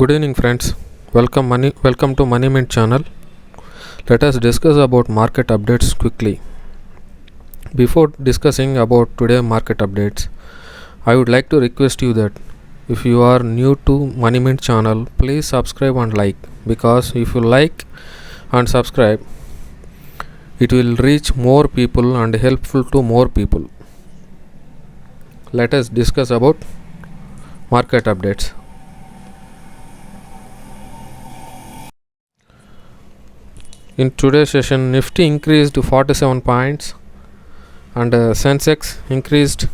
Good evening, friends. Welcome to Money Mint channel. Let us discuss about market updates quickly. Before discussing about today market updates, I would like to request you that if you are new to Money Mint channel, please subscribe and like, because if you like and subscribe, it will reach more people and helpful to more people. Let us discuss about market updates. In today's session, Nifty increased 47 points and Sensex increased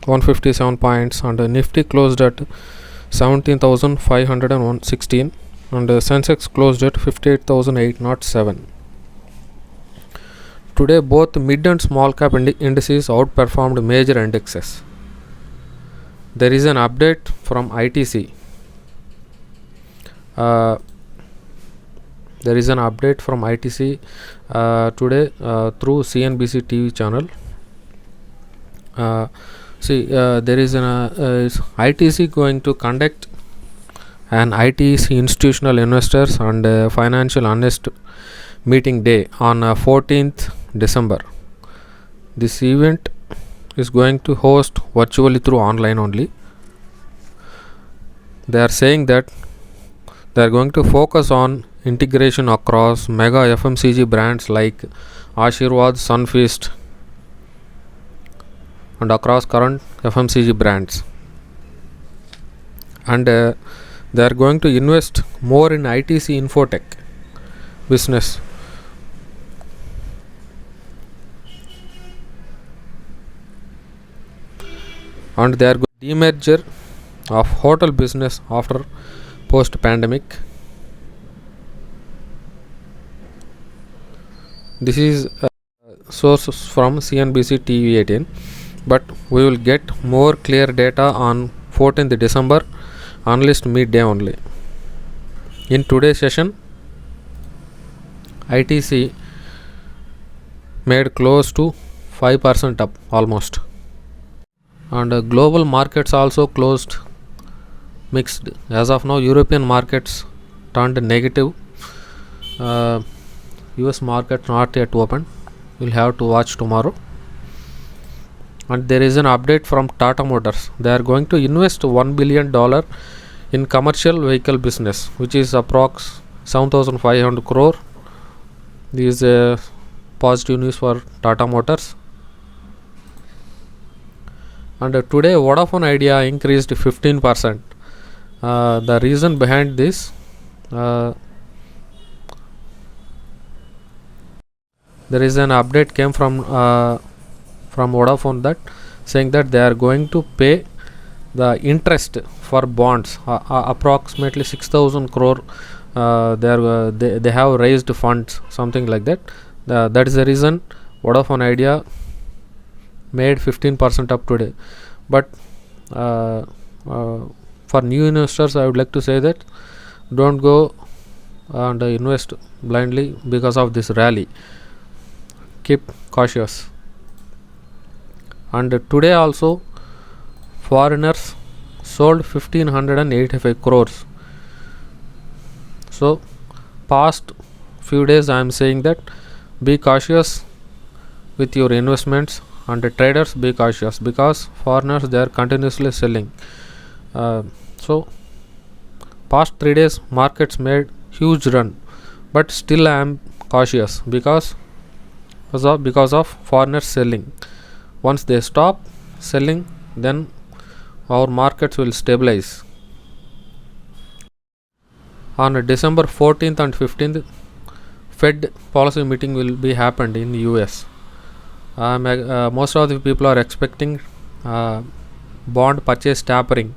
157 points and Nifty closed at 17,516 and Sensex closed at 58,807. Today both mid and small cap indices outperformed major indexes. There is an update from ITC. There is an update from ITC today through CNBC TV channel. There is an ITC going to conduct an ITC institutional investors and financial analyst meeting day on 14th December. This event is going to host virtually through online only. They are saying that they are going to focus on integration across mega FMCG brands like Ashirwad, Sunfeast and across current FMCG brands, and they are going to invest more in ITC Infotech business. And they are going to demerger of hotel business after post pandemic. This is source from CNBC TV 18, but we will get more clear data on 14th December analyst midday only. In today's session, ITC made close to 5% up almost, and global markets also closed mixed. As of now, European markets turned negative. US market not yet open. We'll have to watch tomorrow. And there is an update from Tata Motors. They are going to invest $1 billion in commercial vehicle business, which is approx 7,500 crore. This is positive news for Tata Motors. And today Vodafone Idea increased 15%. The reason behind this, there is an update came from Vodafone that saying that they are going to pay the interest for bonds, approximately 6,000 crore. They have raised funds, something like that. That is the reason Vodafone Idea made 15% up today. But for new investors, I would like to say that don't go and invest blindly because of this rally. Keep cautious. And today also foreigners sold 1,585 crores. So past few days I am saying that be cautious with your investments, and traders be cautious because foreigners they are continuously selling. So past 3 days markets made huge run, but still I am cautious because of foreigners selling. Once they stop selling, then our markets will stabilize. On December 14th and 15th, Fed policy meeting will be happened in US. Most of the people are expecting bond purchase tapering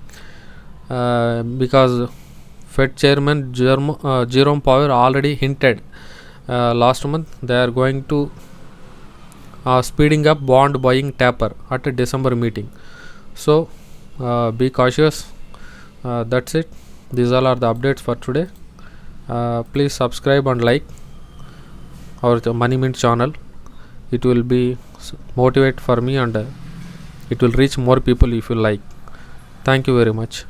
because Fed chairman Jerome Powell already hinted last month they are going to speeding up bond buying taper at a December meeting. So be cautious. That's it. These all are the updates for today. Please subscribe and like our Money Mint channel. It will be motivate for me, and it will reach more people if you like. Thank you very much.